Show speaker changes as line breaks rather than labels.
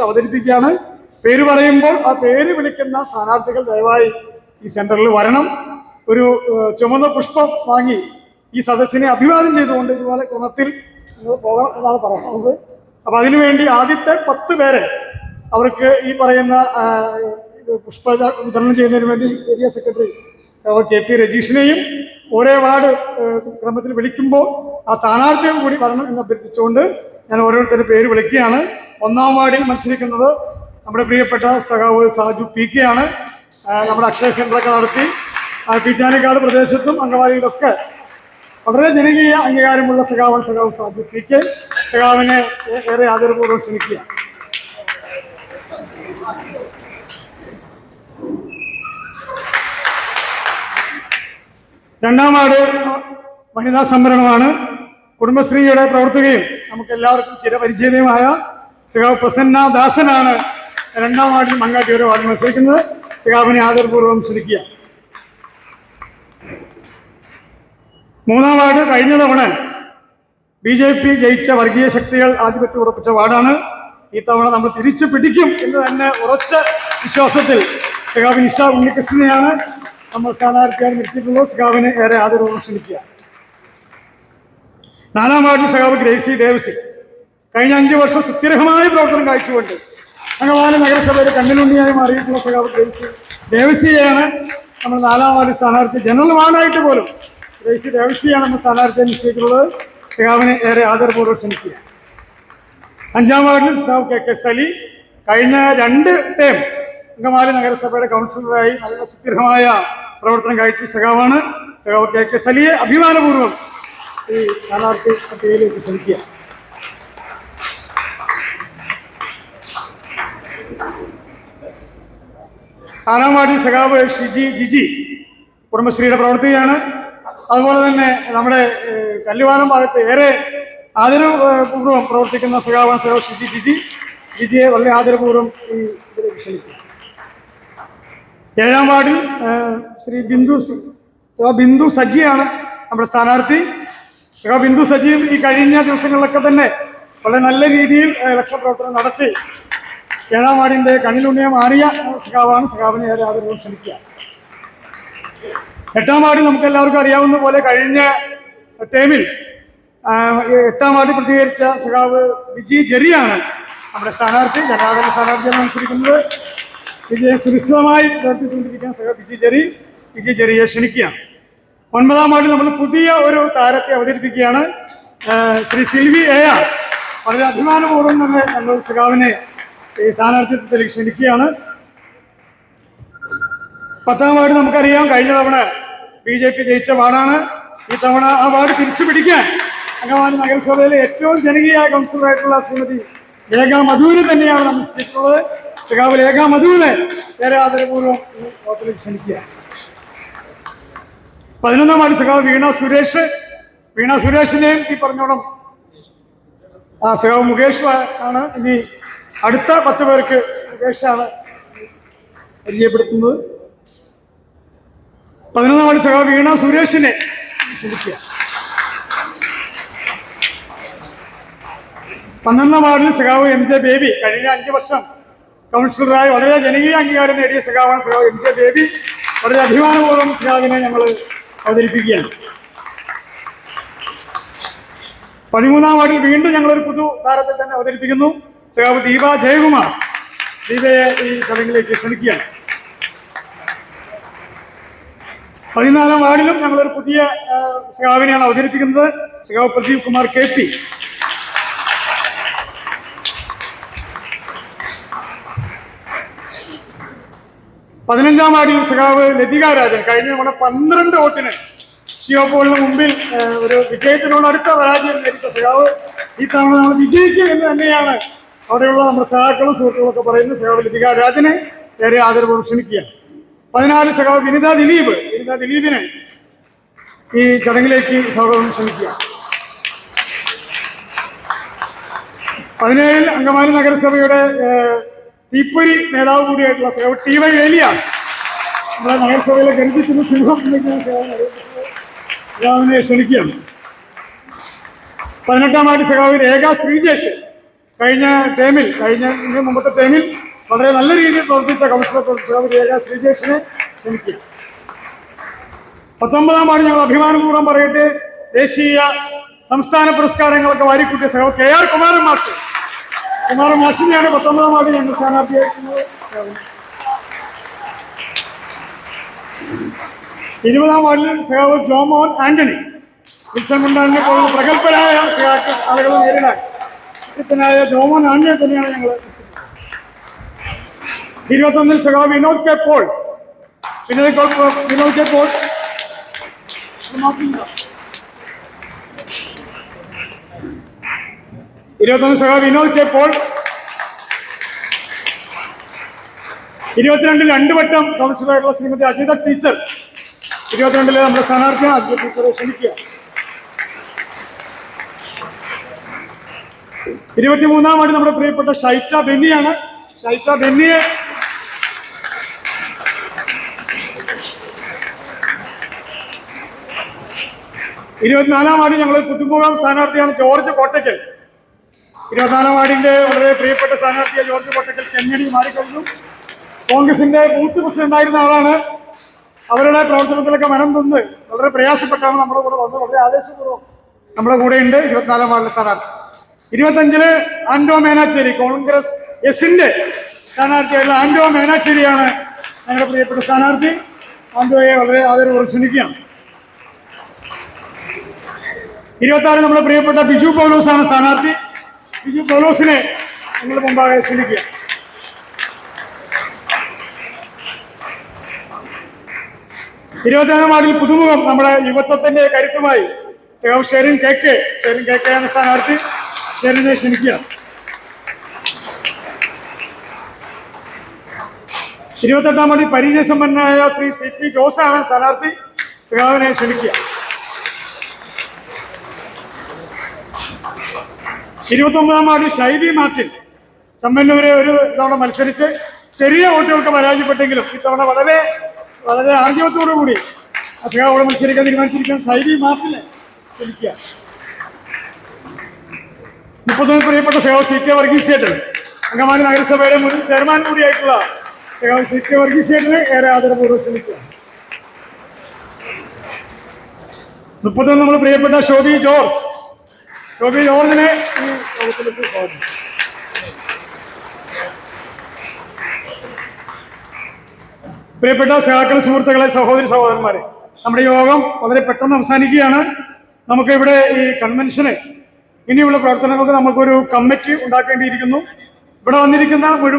അവതരിപ്പിക്കുകയാണ്. പേര് പറയുമ്പോൾ ആ പേര് വിളിക്കുന്ന സ്ഥാനാർത്ഥികൾ ദയവായി ഈ സെന്ററിൽ വരണം. ഒരു ചുമന്ന പുഷ്പം വാങ്ങി ഈ സദസ്സിനെ അഭിവാദ്യം ചെയ്തുകൊണ്ട് ഇതുപോലെ ക്രമത്തിൽ പോകണം എന്നാണ് പറയുന്നത്. അപ്പൊ അതിനുവേണ്ടി ആദ്യത്തെ 10 പേരെ അവർക്ക് ഈ പറയുന്ന പുഷ്പ വിതരണം ചെയ്യുന്നതിന് വേണ്ടി ഏരിയ സെക്രട്ടറി KP രജീഷിനെയും ഓരോ വാർഡ് ക്രമത്തിൽ വിളിക്കുമ്പോൾ ആ സ്ഥാനാർത്ഥിയും കൂടി വരണം എന്ന് അഭ്യർത്ഥിച്ചുകൊണ്ട് ഞാൻ ഓരോരുത്തരുടെ പേര് വിളിക്കുകയാണ്. 1-ാം വാർഡിൽ മത്സരിക്കുന്നത് നമ്മുടെ പ്രിയപ്പെട്ട സഖാവ് സാജു PK ആണ്. നമ്മുടെ അക്ഷയ സെന്ററൊക്കെ നടത്തി പീച്ചാനിക്കാട് പ്രദേശത്തും അംഗവാടിയിലൊക്കെ വളരെ ജനകീയ അംഗീകാരമുള്ള സഖാവ് സാജു PK. സഖാവിനെ ഏറെ ആദരപൂർവ്വം ക്ഷണിക്കുക. 2-ാം വാർഡ് വനിതാ സംവരണമാണ്. കുടുംബശ്രീയുടെ പ്രവർത്തകയും നമുക്ക് എല്ലാവർക്കും ചിരപരിചിതമായ സഖാവ് പ്രസന്ന ദാസനാണ് 2-ാം വാർഡിൽ മങ്ങാട്ടിയുടെ വാർഡിൽ മത്സരിക്കുന്നത്. സഖാവിനെ ആദരപൂർവ്വം ക്ഷണിക്കുക. 3-ാം വാർഡ് കഴിഞ്ഞ തവണ BJP ജയിച്ച വർഗീയ ശക്തികൾ ആധിപത്യം ഉറപ്പിച്ച വാർഡാണ്. ഈ തവണ നമ്മൾ തിരിച്ചു പിടിക്കും എന്ന് തന്നെ ഉറച്ച വിശ്വാസത്തിൽ സഖാവ് നിഷ ഉണ്ണികൃഷ്ണനെയാണ് നമ്മൾ സ്ഥാനാർത്ഥിയായി നിർത്തിയിട്ടുള്ളത്. സഖാവിനെ ഏറെ ആദരപൂർവ്വം ക്ഷണിക്കുക. 4-ാം വാർഡിൽ സഖാവ് ഗ്രേസി ദേവസി കഴിഞ്ഞ 5 വർഷം സുസ്ഥിരമായ പ്രവർത്തനം കാഴ്ചകൊണ്ട് അങ്കമാലി നഗരസഭയുടെ കണ്ണിലുണ്ണിയായി മാറിയിട്ടുള്ള സഖാവ് ഗ്രേസി ദേവസിയെയാണ് നമ്മൾ 4-ാം വാർഡിൽ സ്ഥാനാർത്ഥി. ജനറൽ വാർഡായിട്ട് പോലും ഗ്രേസി ദേവസിയാണ് നമ്മൾ സ്ഥാനാർത്ഥിയെ നിശ്ചയിച്ചിട്ടുള്ളത്. സഖാവിനെ ഏറെ ആദരപൂർവ്വം ക്ഷണിക്കുക. 5-ാം വാർഡിൽ സഖാവ് KK സലി കഴിഞ്ഞ 2 ടേം അങ്കമാലി നഗരസഭയുടെ കൗൺസിലറായി നല്ല സുസ്ഥിരമായ പ്രവർത്തനം കാഴ്ച സഖാവാണ്. സഖാവ് KK സലിയെ അഭിമാനപൂർവ്വം ഈ സ്ഥാനാർത്ഥി പട്ടികയിലേക്ക് ക്ഷണിക്കുക. 6-ാം വാർഡിൽ സഖാവ് ജിജി കുടുംബശ്രീയുടെ പ്രവർത്തകയാണ്. അതുപോലെ തന്നെ നമ്മുടെ കല്ലുവാനം ഭാഗത്ത് ഏറെ ആദരപൂർവ്വം പ്രവർത്തിക്കുന്ന സഖാവാണ് സഖാവ് ജിജിയെ വളരെ ആദരപൂർവ്വം ഈ ഇതിലേക്ക് ക്ഷണിക്കുക. 7-ാം വാർഡിൽ ശ്രീ ബിന്ദു സജിയാണ് നമ്മുടെ സ്ഥാനാർത്ഥി. ബിന്ദു സജിയും ഈ കഴിഞ്ഞ ദിവസങ്ങളിലൊക്കെ തന്നെ വളരെ നല്ല രീതിയിൽ രക്ഷാപ്രവർത്തനം നടത്തി 7-ാം വാർഡിന്റെ കണ്ണിലുണ്ണിയെ മാറിയ സഖാവാണ്. സഖാവിനെ ഏറെ ആദരവും ക്ഷണിക്കുക. 8-ാം വാർഡിൽ നമുക്ക് എല്ലാവർക്കും അറിയാവുന്ന പോലെ കഴിഞ്ഞ ടേമിൽ 8-ാം വാർഡിൽ പ്രതികരിച്ച സഖാവ് വിജി ജെറിയാണ് നമ്മുടെ സ്ഥാനാർത്ഥി. ജനാദരണ സ്ഥാനാർത്ഥിയാണ് മത്സരിക്കുന്നത്. വിജയം സുരക്ഷിതമായി പ്രവർത്തിച്ചുകൊണ്ടിരിക്കുന്ന സഖാവ് വിജി ജെറിയെ ക്ഷണിക്കുകയാണ്. 9-ാം വാർഡിൽ നമ്മൾ പുതിയ ഒരു താരത്തെ അവതരിപ്പിക്കുകയാണ്. ശ്രീ സിൽവി AR വളരെ അഭിമാനപൂർവ്വം തന്നെ ഞങ്ങൾ സഖാവിനെ ഈ സ്ഥാനാർത്ഥിത്വത്തിലേക്ക് ക്ഷണിക്കുകയാണ്. 10-ാം വാർഡ് നമുക്കറിയാം കഴിഞ്ഞ തവണ BJP ജയിച്ച വാർഡാണ്. ഈ തവണ ആ വാർഡ് തിരിച്ചു പിടിക്കാൻ അങ്കമാലി നഗരസഭയിലെ ഏറ്റവും ജനകീയ കൗൺസിലറായിട്ടുള്ള ശ്രീമതി ലേഖ മധുവിനെ തന്നെയാണ് നമ്മൾ ക്ഷണിച്ചിട്ടുള്ളത്. സഖാവ് ലേഖ മധുവിനെ ഏറെ ആദരപൂർവ്വം ഈ വോട്ടിലേക്ക് ക്ഷണിക്കുക. 11-ാം വാർഡ് സഖാവ് വീണ സുരേഷിനെയും ഈ പറഞ്ഞോളം സഖാവ് മുകേഷ് ആണ്. ഇനി അടുത്ത 10 പേർക്ക് മുകേഷാണ് പരിചയപ്പെടുത്തുന്നത്. 11-ാം വാർഡ് സഖാവ് വീണ സുരേഷിനെ ക്ഷണിക്കുക. 12-ാം വാർഡിൽ സഖാവ് MJ ബേബി കഴിഞ്ഞ 5 വർഷം കൗൺസിലറായി വളരെ ജനകീയ അംഗീകാരം നേടിയ സഖാവാണ് സഖാവ് MJ ബേബി. വളരെ അഭിമാനപൂർവ്വം സഖാവിനെ ഞങ്ങൾ അവതരിപ്പിക്കുകയാണ്. 13-ാം വാർഡിൽ വീണ്ടും ഞങ്ങളൊരു പുതു താരത്തെ തന്നെ അവതരിപ്പിക്കുന്നു. സഖാവ് ദീപ ജയകുമാർ. ദീപയെ ഈ ചടങ്ങിലേക്ക് ക്ഷണിക്കുകയാണ്. 14-ാം വാർഡിലും ഞങ്ങളൊരു പുതിയ സഖാവിനെയാണ് അവതരിപ്പിക്കുന്നത്. സഖാവ് പ്രദീപ് കുമാർ KP. 15-ാം വാർഡിൽ സഖാവ് ലതിക രാജൻ കഴിഞ്ഞ തവണ 12 വോട്ടിന് ഷിയോപോളിന് മുമ്പിൽ ഒരു വിജയത്തിനോട് അടുത്ത പരാജയം നേരിട്ട സഖാവ്. ഈ തവണ നമ്മൾ വിജയിക്കും എന്ന് തന്നെയാണ് അവിടെയുള്ള നമ്മുടെ സഖാക്കളും സുഹൃത്തുക്കളൊക്കെ പറയുന്നത്. സഖാവ് ലതിക രാജനെ ഏറെ ആദരപൂർവ്വം ക്ഷണിക്കുകയാണ്. 14 സഖാവ് വിനിത ദിലീപിനെ ഈ ചടങ്ങിലേക്ക് സ്വാഗതം ക്ഷണിക്കുക. 17-ൽ അങ്കമാലി നഗരസഭയുടെ തീപ്പൊരി നേതാവ് കൂടിയായിട്ടുള്ള സഖാവ് TY ഏലിയാസ് നമ്മുടെ നഗരസഭയിലെ ഗർഭിക്കുന്ന സിംഹം സഖാവിനെ ക്ഷണിക്കുകയാണ്. 18-ാം വാർഡ് സഖാവ് രേഖ ശ്രീജേഷ് കഴിഞ്ഞ മുമ്പത്തെ ടേമിൽ വളരെ നല്ല രീതിയിൽ പ്രവർത്തിച്ച കൗൺസിലർ ശ്രീജേഷിനെ ക്ഷണിക്കുക. 19-ാം വാർഡ് ഞങ്ങൾ അഭിമാനപൂർവ്വം പറയട്ടെ, ദേശീയ സംസ്ഥാന പുരസ്കാരങ്ങളൊക്കെ വാരിക്കൂട്ടിയ KR കുമാരൻ മാഷിനെയാണ് 19-ാം വാർഡ് ഞങ്ങൾ സ്ഥാനാർത്ഥിയായിരിക്കുന്നത്. 20-ാം വാർഡിൽ ജോമോൻ ആന്റണി വിൽസൺ മുണ്ടാനെ പോലുള്ള പ്രഗത്ഭരായ ആളുകളെ നേരിടാൻ ായ ജോമോൻ ആന്റണി തന്നെയാണ് ഞങ്ങൾ. 21-ൽ വിനോദ് കെ പോൾ 21 വിനോദ് കെ പോൾ 22-ൽ 2 വട്ടം കൗൺസിലറായിട്ടുള്ള ശ്രീമതി അജിത ടീച്ചർ 22-ലെ നമ്മുടെ സ്ഥാനാർത്ഥിയാണ്. അജിത ടീച്ചറെ ക്ഷണിക്കുക. 23-ാം വാർഡ് നമ്മുടെ പ്രിയപ്പെട്ട ഷൈറ്റ ബെന്നിയാണ്. ഷൈറ്റ ബെന്നിയെ 24-ാം വാർഡിൽ ഞങ്ങൾ പുതുമുഖം സ്ഥാനാർത്ഥിയാണ് ജോർജ് കോട്ടയ്ക്കൽ. 24-ാം വാർഡിന്റെ വളരെ പ്രിയപ്പെട്ട സ്ഥാനാർത്ഥിയായ ജോർജ് കോട്ടയ്ക്കൽ ചെന്നൈ മാറിക്കഴിഞ്ഞു. കോൺഗ്രസിന്റെ ബൂത്ത് പ്രസിഡന്റായിരുന്ന ആളാണ്. അവരുടെ പ്രവർത്തനത്തിലൊക്കെ മനം തിന്ന് വളരെ പ്രയാസപ്പെട്ടാണ് നമ്മുടെ കൂടെ വന്ന് വളരെ ആവേശപൂർവ്വം നമ്മുടെ കൂടെ ഉണ്ട്. 24-ാം വാർഡിലെ സ്ഥാനാർത്ഥി. 25-ല് ആന്റോ മേനാച്ചേരി കോൺഗ്രസ് എസിന്റെ സ്ഥാനാർത്ഥിയായിട്ടുള്ള ആന്റോ മേനാച്ചേരിയാണ് ഞങ്ങളുടെ പ്രിയപ്പെട്ട സ്ഥാനാർത്ഥി. ആന്റോയെ വളരെ ആദരവോടെ ക്ഷണിക്കുകയാണ്. 26-ൽ നമ്മുടെ പ്രിയപ്പെട്ട ബിജു പൗലോസാണ് സ്ഥാനാർത്ഥി. ബിജു പൗലോസിനെ നിങ്ങൾ മുമ്പാകെ ക്ഷണിക്കുക. 26-ാം വാർഡിൽ പുതുമുഖം നമ്മുടെ യുവത്വത്തിന്റെ കരുത്തുമായി ഷെറിൻ കെ കെ ആണ് സ്ഥാനാർത്ഥി. ഷെറിനെ ക്ഷണിക്കുക. 28-ാം വാർഡിൽ പരിചയസമ്പന്നനായ ശ്രീ CP ജോസാണ് സ്ഥാനാർത്ഥി. സഖാവിനെ ക്ഷണിക്കുക. 29-ാം വാർഡിൽ ഷൈബി മാർട്ടിൻ ചമ്മന്നൂരെ ഒരു തവണ മത്സരിച്ച് ചെറിയ വോട്ടുകൾക്ക് പരാജയപ്പെട്ടെങ്കിലും ഇത്തവണ വളരെ ആർജവത്തോടുകൂടി സഖാവോട് മത്സരിക്കാൻ തീരുമാനിച്ചിരിക്കുന്ന ഷൈബി മാർട്ടിനെ ക്ഷണിക്കുക. 30-ൽ പ്രിയപ്പെട്ട സഖാവ് CK വർഗീസേട്ടൻ അങ്കമാലി നഗരസഭയുടെ മുൻ ചെയർമാൻ കൂടിയായിട്ടുള്ള സഖാവ് CK വർഗീസേട്ടനെ ഏറെ ആദരപൂർവ്വം ക്ഷണിക്കുക. 30-ൽ നമ്മൾ പ്രിയപ്പെട്ട ഷോബി ജോർജിനെ ഈ യോഗത്തിലേക്ക് സ്വാഗതം. പ്രിയപ്പെട്ട സഹാക്കൾ, സുഹൃത്തുക്കളെ, സഹോദരന്മാരെ, നമ്മുടെ യോഗം വളരെ പെട്ടെന്ന് അവസാനിക്കുകയാണ്. നമുക്ക് ഇവിടെ ഈ കൺവെൻഷന് ഇനിയുള്ള പ്രവർത്തനങ്ങൾക്ക് നമുക്കൊരു കമ്മിറ്റി ഉണ്ടാക്കേണ്ടിയിരിക്കുന്നു. ഇവിടെ വന്നിരിക്കുന്ന മുഴുവൻ